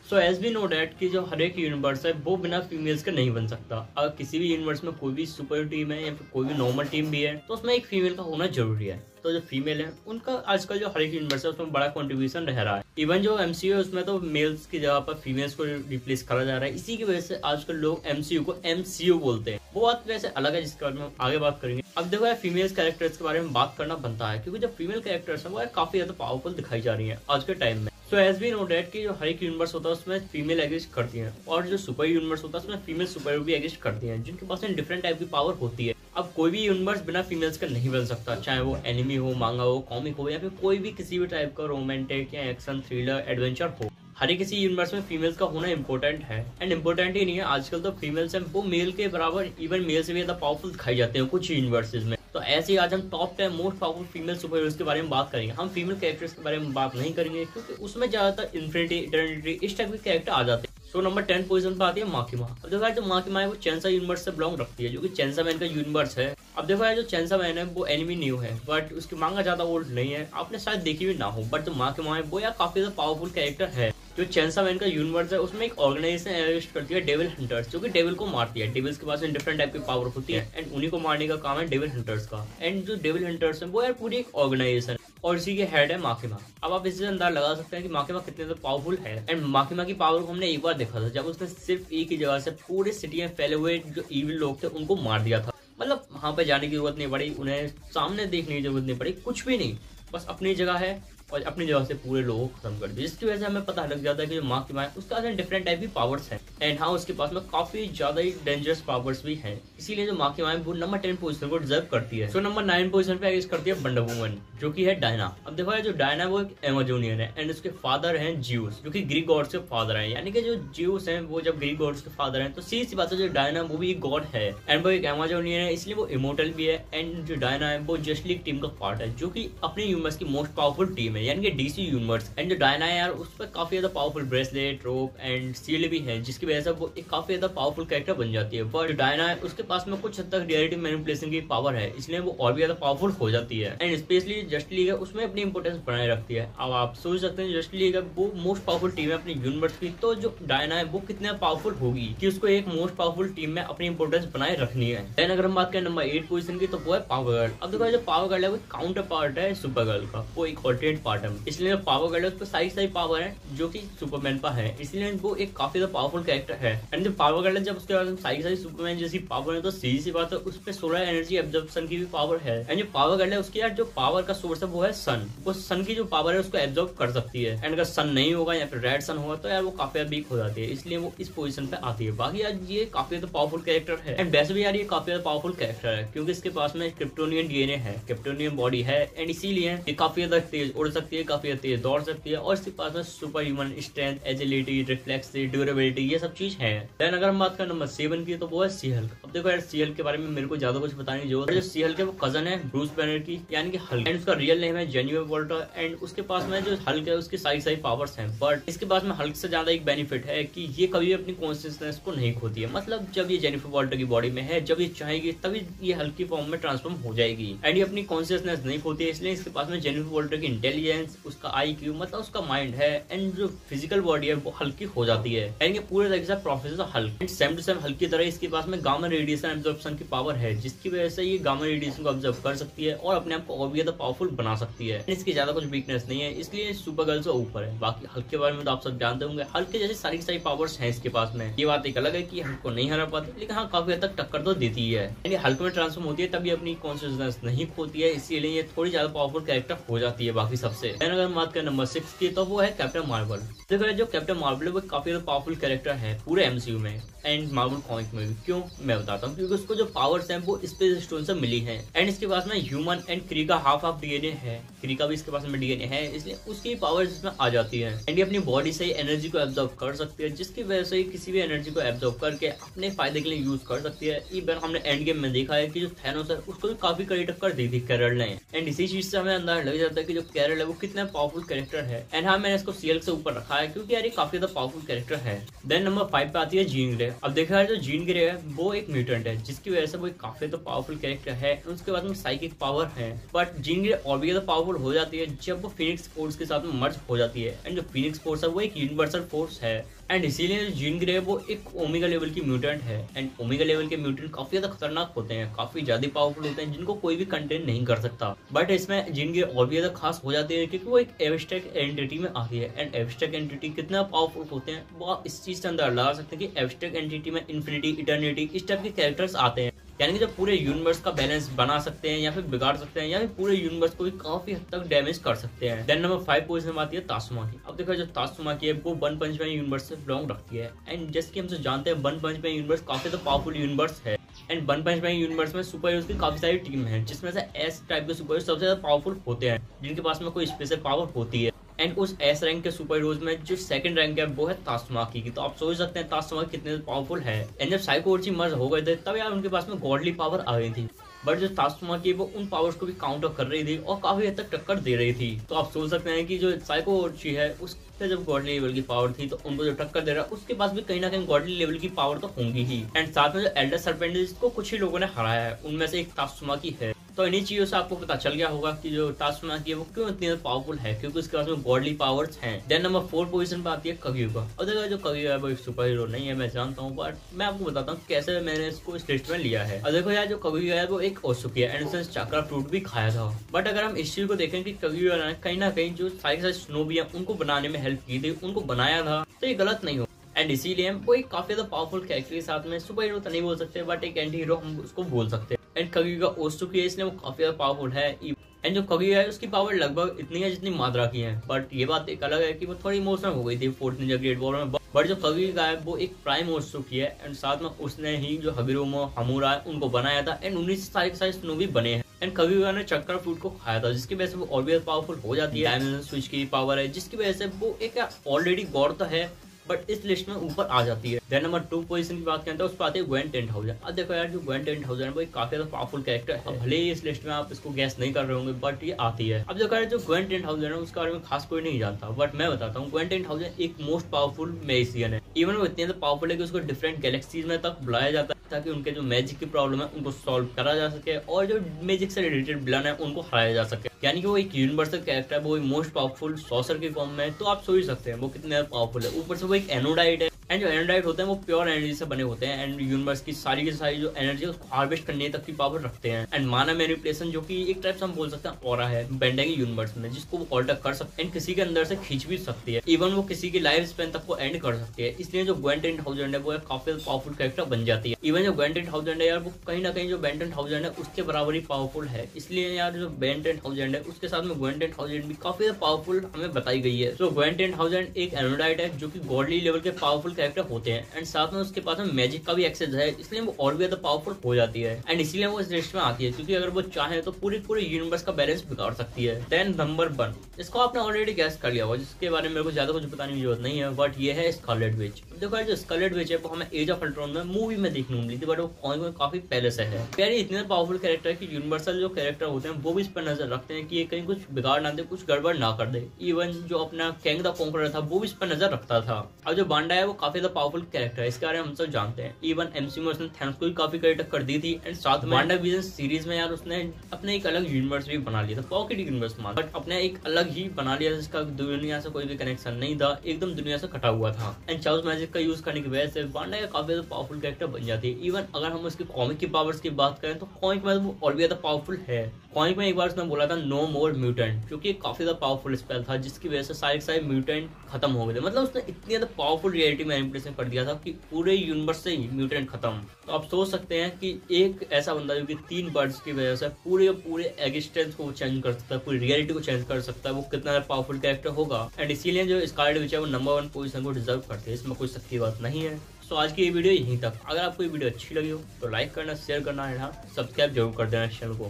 So as we know that कि जो हर एक यूनिवर्स है वो बिना फीमेल्स के नहीं बन सकता। अगर किसी भी यूनिवर्स में कोई भी सुपर टीम है या फिर कोई भी नॉर्मल टीम भी है तो उसमें एक फीमेल का होना जरूरी है। तो जो फीमेल है उनका आजकल जो हर एक यूनिवर्स है उसमें बड़ा कंट्रीब्यूशन रह रहा है। इवन जो एमसीयू है उसमें तो मेल्स की जगह पर फीमेल्स को रिप्लेस करा जा रहा है। इसी की वजह से आजकल लोग एमसीयू को एमसीयू बोलते हैं। वो बात वैसे अलग है जिसके बारे में हम आगे बात करेंगे। अब देखो यार फीमेल कैरेक्टर्स के बारे में बात करना बनता है क्योंकि जो फीमेल कैरेक्टर्स है वो काफी ज्यादा पावरफुल दिखाई जा रही है आज के टाइम में। So as we know that कि जो हर एक यूनिवर्स होता है उसमें फीमेल एग्जिस्ट करती हैं और जो सुपर यूनिवर्स होता है उसमें फीमेल सुपर भी एग्जिस्ट करती हैं जिनके पास डिफरेंट टाइप की पावर होती है। अब कोई भी यूनिवर्स बिना फीमेल्स का नहीं बन सकता, चाहे वो एनिमी हो, मांगा हो, कॉमिक हो या फिर कोई भी किसी भी टाइप का रोमांटिक या एक्शन थ्रिलर एडवेंचर हो। हर एक किसी यूनिवर्स में फीमेल्स का होना इंपॉर्टेंट है। एंड इंपॉर्टेंट ही नहीं है, आजकल तो फीमेल्स हैं वो मेल के बराबर इवन मेल से भी ज्यादा पावरफुल दिखाई जाते हैं कुछ यूनिवर्सेस में। तो ऐसे ही आज हम top 10 most powerful female super heroes के बारे में बात करेंगे। हम फीमेल कैरेक्टर्स के बारे में बात नहीं करेंगे क्योंकि उसमें ज्यादातर इन्फिनिटी, इटर्निटी इस टाइप के कैरेक्टर आ जाते हैं। तो नंबर 10 पोजीशन पर आती है माकिमा। अब देखो यार जो माकिमा है वो चेंसा यूनिवर्स से बिलोंग रखती है जो कि चेंसा मैन का यूनिवर्स है। अब देखो यार जो चेंसा मैन है वो एनिमी न्यू है बट उसकी मांगा ज्यादा ओल्ड नहीं है, आपने शायद देखी भी ना हो। बट जो माकिमा है वो यार काफी ज्यादा पावरफुल कैरेक्टर है। जो चेंसा मैन का यूनिवर्स है उसमें एक ऑर्गेनाइजेशन एग्जिस्ट करती है डेविल हंटर्स, जो कि डेविल को मारती है। डेविल्स के पास डिफरेंट टाइप की पावर होती है एंड उन्हीं को मारने का काम है डेविल हंटर्स का। एंड जो डेविल हंटर्स है वो यार पूरी एक ऑर्गेनाइजेशन और इसी के हेड है माकिमा। अब आप इससे अंदाजा लगा सकते हैं कि माकिमा कितने ज्यादा पावरफुल है। एंड माकिमा की पावर को हमने एक बार देखा था जब उसने सिर्फ एक ही जगह से पूरे सिटी में फैले हुए जो इविल लोग थे उनको मार दिया था। मतलब वहां पे जाने की जरूरत नहीं पड़ी, उन्हें सामने देखने की जरूरत नहीं पड़ी, कुछ भी नहीं, बस अपनी जगह है और अपनी जगह से पूरे लोगों को खत्म कर दिया। जिसकी वजह से हमें पता लग जाता है कि जो माकिमा है उसका डिफरेंट टाइप की पावर्स हैं। एंड हाँ उसके पास में काफी ज्यादा ही डेंजरस पावर्स भी हैं। इसीलिए जो माकिमा है वो नंबर 10 पोजीशन को डिजर्व करती है। सो नंबर 9 पोजीशन पे एग्जिस्ट करती है वंडर वुमन जो कि है डायना। अब देखो यार जो डायना वो एक एमेजोनियन है एंड उसके फादर हैं ज्यूस जो कि ग्रीक गॉड्स के फादर हैं। यानी कि जो ज्यूस हैं वो जब ग्रीक गॉड्स के फादर हैं तो सीधी सी बात है जो डायना वो भी एक गॉड है एंड वो एक एमेजोनियन है, इसलिए वो इमोर्टल भी है। एंड जो डायना है वो जस्ट लीग टीम का पार्ट है जो कि अपने यूनिवर्स की मोस्ट पावरफुल टीम है यानी कि डीसी यूनिवर्स। एंड जो डायना है यार उस पर काफी ज्यादा powerful bracelet, rope and shield भी है जिसकी वजह से वो एक काफी ज्यादा पावरफुल कैरेक्टर बन जाती है। बट डायना है उसके पास में कुछ हद तक रियलिटी मैनिपुलेशन की पावर है, इसलिए वो और भी ज्यादा पावरफुल हो जाती है। एंड स्पेशली जस्ट लीग है उसमें अपनी इंपोर्टेंस बनाए रखती है। अब आप सोच सकते हैं जस्ट लीग है वो मोस्ट पावरफुल टीम है अपनी यूनिवर्स की, तो जो डायना है वो कितना पावरफुल होगी कि उसको एक मोस्ट पावरफुल टीम में अपनी इंपोर्टेंस बनाए रखनी है। देन अगर हम बात करें नंबर 8 पोजीशन की तो वो है पावर गर्ल। अब देखो जो पावर गर्ल है वो काउंटर पार्ट है सुपर गर्ल का, वो एक ऑल्टरनेट पार्ट है, इसलिए पावर गर्ल है उस पर सारी पावर है जो कि सुपरमैन पर है, इसलिए वो एक काफी ज्यादा पावरफुल कैरेक्टर है। एंड जो पावर गर्ल है जब उसके बाद सारी सुपरमैन जैसी पावर है तो सीधी सी बात है उस पर सोलर एनर्जी एब्जॉर्प्शन की भी पावर है। एंड जो पावर गर्ल है उसकी यार जो पावर का सोर्स है वो है सन, वो सन की जो पावर है उसको एब्जॉर्ब कर सकती है। एंड अगर सन नहीं होगा या फिर रेड सन होगा तो यार वो काफी वीक हो जाती है, इसलिए वो इस पोजीशन पे आती है। बाकी यार ये काफी ज्यादा पावरफुल कैरेक्टर है एंड वैसे भी यार ये काफी ज्यादा पावरफुल कैरेक्टर है क्योंकि इसके पास में क्रिप्टोनियन डीएनए है, क्रिप्टोनियन बॉडी है एंड इसीलिए ये काफी ज्यादा तेज उड़ सकती है, काफी ज्यादा तेज दौड़ सकती है और इसके पास में super human strength, agility, reflex, durability ये सब चीज है। देन अगर हम बात करें नंबर 7 की तो वो है सी हल्क। अब देखो यार सी हल्क के बारे में मेरे को ज्यादा कुछ बताने की जरूरत है। जो सी हल्क है वो कजन है ब्रूस बैनर की यानी कि हल्क एंड उसका रियल नेम है जेनिफर वॉल्टर। एंड उसके पास में जो हल्क है उसकी सारी पावर्स हैं बट इसके पास में हल्क से ज्यादा एक बेनिफिट है कि ये कभी भी अपनी कॉन्शियसनेस को नहीं खोती है। मतलब जब ये जेनिफर वॉल्टर की बॉडी में है जब ये चाहेगी तभी ये हल्क की फॉर्म में ट्रांसफॉर्म हो जाएगी एंड ये अपनी कॉन्शियसनेस नहीं खोती है, इसलिए इसके पास में जेनिफर वॉल्टर की इंटेलिजेंस, उसका IQ मतलब उसका माइंड है एंड जो फिजिकल बॉडी है वो हल्की हो जाती है एंड ये पूरे तरीके से professor Hulk. Same to same Hulk की तरह इसके पास में गामा रेडिएशन एब्जॉर्प्शन की पावर है जिसकी वजह से ये गामा रेडिएशन को ऑब्जर्व कर सकती है और अपने आप को और भी ज्यादा पावरफुल बना सकती है। इसकी ज्यादा कुछ वीकनेस नहीं है, इसलिए सुपर गर्ल से ऊपर है। बाकी हल्क के बारे में तो आप सब जानते होंगे, हल्क के जैसे सारी पावर्स हैं इसके पास में। ये बात एक अलग है कि हल्क को नहीं हरा पाती लेकिन हाँ काफी हद तक टक्कर तो देती है। यानी हल्क में ट्रांसफॉर्म होती है तभी अपनी कॉन्शियसनेस नहीं खोती है, इसीलिए ये थोड़ी ज्यादा पावरफुल कैरेक्टर हो जाती है बाकी सबसे। अगर हम बात करें नंबर 6 की तो वो है कैप्टन मार्वल। देखो जो कैप्टन मार्वल है वो काफी ज्यादा पावरफुल कैरेक्टर है पूरे MCU में एंड मार्वल कॉमिक में भी। क्यों मैं बताता हूँ, क्योंकि उसको जो पावर्स हैं वो स्पेस स्टोन से मिली हैं एंड इसके पास में ह्यूमन एंड क्री का हाफ DNA है, क्री का भी इसके पास में DNA है, इसलिए उसकी पावर्स इसमें आ जाती है एंड ये अपनी बॉडी से एनर्जी को एब्जॉर्ब कर सकती है जिसकी वजह से किसी भी एनर्जी को एब्जॉर्ब करके अपने फायदे के लिए यूज कर सकती है। इवन हमने एंड गेम में देखा है कि जो थैनोस है उसको भी काफी कड़ी टक्कर दी थी कैरल ने एंड इसी चीज से हमें अंदाजा लग जाता है कि जो कैरल है वो कितना पावरफुल कैरेक्टर है। एंड हाँ, मैंने इसको सीएल से ऊपर रखा है क्योंकि यार ये काफी ज्यादा पावरफुल कैरेक्टर है। देन नंबर 5 पे आती है जीन ग्रे। अब देखा जाए जो जीन ग्रे है वो एक म्यूटेंट है, जिसकी वजह से वो काफी तो पावरफुल कैरेक्टर है। उसके बाद में साइकिक पावर है, बट जीन ग्रे और भी ज्यादा पावरफुल हो जाती है जब वो फिनिक्स फोर्स के साथ में मर्ज हो जाती है। एंड जो फिनिक्स फोर्स है वो एक यूनिवर्सल फोर्स है। एंड इसीलिए जीन ग्रे वो एक ओमेगा लेवल की म्यूटेंट है। एंड ओमेगा लेवल के म्यूटेंट काफी ज्यादा खतरनाक होते हैं, काफी ज्यादा पावरफुल होते हैं, जिनको कोई भी कंटेन नहीं कर सकता। बट इसमें जीन ग्रे और भी ज्यादा खास हो जाती है क्योंकि वो एक एब्स्ट्रैक्ट एंटिटी में आती है। एंड एब्स्ट्रैक्ट एंटिटी कितना पावरफुल होते हैं वो आप इस चीज से अंदर लगा सकते हैं कि एब्स्ट्रैक्ट एंटिटी में इन्फिनिटी, इटर्निटी इस टाइप के कैरेक्टर्स आते हैं, यानी कि जो पूरे यूनिवर्स का बैलेंस बना सकते हैं या फिर बिगाड़ सकते हैं या फिर पूरे यूनिवर्स को भी काफी हद तक डैमेज कर सकते हैं। देन नंबर 5 पोजीशन में आती है तात्सुमाकी। अब देखो जो तात्सुमाकी है वो वन पंच मैन यूनिवर्स से बिलोंग रखती है। एंड जैसे कि हम सब जानते हैं वन पंच मैन यूनिवर्स काफी तो पावरफुल यूनिवर्स है। And one punch man universe में सुपर हीरोज की काफी सारी टीम है, जिसमें से एस टाइप के सुपर हीरो सबसे ज्यादा पावरफुल होते हैं, जिनके पास में कोई स्पेशल पावर होती है। एंड उस एस रैंक के सुपर हीरोज में जो सेकंड रैंक है वो है तात्सुमाकी की। तो आप सोच सकते हैं तात्सुमाकी कितने पावरफुल है। एंड जब साइको ओची मर्ज हो गए थे तब यार उनके पास में गॉडली पावर आ गई थी, बट जो तात्सुमाकी वो उन पावर्स को भी काउंटर कर रही थी और काफी हद तक टक्कर दे रही थी। तो आप सोच सकते हैं कि जो साइको ओची है उससे जब गॉडली लेवल की पावर थी तो उनको जो टक्कर दे रहा है उसके पास भी कहीं ना कहीं गॉडली लेवल की पावर तो होंगी ही। एंड साथ में जो एल्डर सर्पेंट है जिसको कुछ ही लोगों ने हराया है, उनमें से एक तात्सुमाकी है। तो इन्हीं चीजों से आपको पता चल गया होगा कि जो तात्सुमाकी है वो क्यों इतनी पावरफुल है, क्योंकि उसके पास में गॉडली पावर्स हैं। देन नंबर 4 पोजीशन पे आती है कागुया। और देखो जो कागुया है वो एक सुपर हीरो नहीं है, मैं जानता हूँ, बट मैं आपको बताता हूँ कैसे मैंने इसको इस लिस्ट में लिया है। और देखो यार जो कागुया है वो एक ओत्सुकी है एंड उसने चक्रा फ्रूट भी खाया था। बट अगर हम इस चीज को देखें कि कागुया ने कहीं ना कहीं जो सारे स्नोबी है उनको बनाने में हेल्प की थी, उनको बनाया था, तो ये गलत नहीं हो। एंड इसीलिए वो एक काफी ज्यादा पावरफुल कैरेक्टर के साथ में सुपर हीरो तो नहीं बोल सकते, बट एक एंटी हीरो हम उसको बोल सकते हैं। एंड कागुया ओत्सुकी है, इसलिए वो काफी ज्यादा पावरफुल है। एंड जो कागुया है उसकी पावर लगभग इतनी है जितनी माद्रा की है, बट ये बात एक अलग है कि वो थोड़ी इमोशनल हो गई थी फोर्थ निंजा ग्रेट वॉर में। बट जो कागुया है वो एक प्राइम ओत्सुकी है एंड साथ में उसने ही जो हगिरोमो हमूरा है उनको बनाया था। एंड 19 सारे के सारे स्नोबी बने हैं। एंड कागुया ने चक्कर फ्रूट को खाया था, जिसकी वजह से वो और भी पावरफुल हो जाती है। डायमेंशन स्विच की पावर है, जिसकी वजह से वो एक ऑलरेडी गॉड तो है बट इस लिस्ट में ऊपर आ जाती है। देन नंबर 2 पोजीशन की बात करें तो उस पर आती है ग्वेन 10,000। अब देखो यार जो ग्वेन 10,000 है वो एक काफी ज्यादा पावरफुल कैरेक्टर है। भले ही इस लिस्ट में आप इसको गैस नहीं कर रहे होंगे बट ये आती है। अब देखो यार जो ग्वेन 10,000 है उसके बारे में खास कोई नहीं जानता, बट मैं बताता हूँ। ग्वेन 10,000 एक मोस्ट पावरफुल मैजिशियन है। इवन वो इतनी ज्यादा पावरफुल है कि उसको डिफरेंट गैलेक्सीज में तक बुलाया जाता है ताकि उनके जो मैजिक की प्रॉब्लम है उनको सॉल्व करा जा सके और जो मैजिक से रिलेटेड विलन है उनको हराया जा सके। यानी कि वो एक यूनिवर्सल कैरेक्टर है, वो मोस्ट पावरफुल सॉसर की फॉर्म में। तो आप सोच सकते हैं वो कितने पावरफुल है। ऊपर से वो एक एनोडाइट है एंड जो एनोडाइट होते हैं वो प्योर एनर्जी से बने होते हैं एंड यूनिवर्स की सारी जो एनर्जी है उसको हार्वेस्ट करने तक की पावर रखते हैं। एंड माना मैनिपुलेशन जो कि एक टाइप से हम बोल सकते हैं ऑरा है बेंडेगी यूनिवर्स में, जिसको वो ऑल्टर कर सकते हैं एंड किसी के अंदर से खींच भी सकती है। इवन वो किसी की लाइफ स्पेन तक को एंड कर सकती है। इसलिए जो ग्वेन 10,000 है वो काफी पावरफुल कैरेक्टर बन जाती है। इवन जो ग्वेन 10,000 है यार वो कहीं ना कहीं जो बेन 10,000 है उसके बराबर ही पावरफुल है। इसलिए यार जो बेन 10,000 है उसके साथ में ग्वेन 10,000 भी काफी पावरफुल हमें बताई गई है। तो ग्वेन 10,000 एक एनोडाइट है जो कि गॉडली लेवल के पावरफुल कैरेक्टर होते हैं एंड साथ में उसके पास में मैजिक का भी एक्सेस है, इसलिए वो और भी ज्यादा पावरफुल हो जाती है। एंड इसलिए वो इस लिस्ट में आती है क्योंकि अगर वो चाहे तो पूरे यूनिवर्स का बैलेंस बिगाड़ सकती है। देन नंबर 1 इसको आपने ऑलरेडी गैस कर लिया होगा, जिसके बारे में मेरे को ज्यादा कुछ बताने की जरूरत नहीं है, बट ये है स्कारलेट विच। देखो जो स्कारलेट विच है वो हमें एज ऑफ अल्ट्रॉन में मूवी में देखने को मिली थी, बट वो कॉमिक में काफी पहले से है। यार इतने पावरफुल कैरेक्टर है कि यूनिवर्सल जो कैरेक्टर होते हैं वो भी इस पर नजर रखते हैं कि ये कहीं कुछ बिगाड़ ना दे, कुछ गड़बड़ ना कर दे। इवन जो अपना कैंग द कॉन्करर था वो भी इस पर नजर रखता था। और जो बांडा है वो काफी ज्यादा पावरफुल कैरेक्टर है, इसके बारे में हम सब जानते हैं। इवन एमसीयू में उसने थैनोस को भी काफी करेक्टर कर दी थी एंड साथ में वांडा विजन सीरीज में यार उसने अपने एक अलग यूनिवर्स भी बना लिया था, पॉकेट यूनिवर्स मान, बट अपने एक अलग ही बना लिया जिसका दुनिया से कोई भी कनेक्शन नहीं था, एकदम दुनिया से कटा हुआ था। एंड चाउस मैजिक का यूज करने की वजह से वांडा का काफी ज्यादा पावरफुल कैरेक्टर बन जाती है। इवन अगर हम उसके कॉमिक की पावर्स की बात करें तो कॉमिक में वो और भी ज्यादा पावरफुल है। कॉमिक में एक बार उसने बोला था नो मोर म्यूटेंट, क्योंकि काफी ज्यादा पावरफुल स्पेल था जिसकी वजह से सारे म्यूटेंट खत्म हो गए थे। मतलब उसने इतनी ज्यादा पावरफुल रियलिटी मैनिपुलेशन कर दिया था कि पूरे यूनिवर्स से ही म्यूटेंट खत्म। तो आप सोच सकते हैं कि एक ऐसा बंदा जो कि 3 बर्ड्स की वजह से पूरे एग्जिस्टेंस को चेंज कर सकता है, पूरी रियलिटी को चेंज कर सकता है, वो कितना पावरफुल कैरेक्टर होगा। एंड इसीलिए जो स्कारलेट विच है वो नंबर 1 पोजीशन को डिजर्व करते हैं, इसमें कोई सख्त की बात नहीं है। तो आज की ये वीडियो यहीं तक। अगर आपको ये वीडियो अच्छी लगी हो तो लाइक करना, शेयर करना है, सब्सक्राइब जरूर कर देना चैनल को।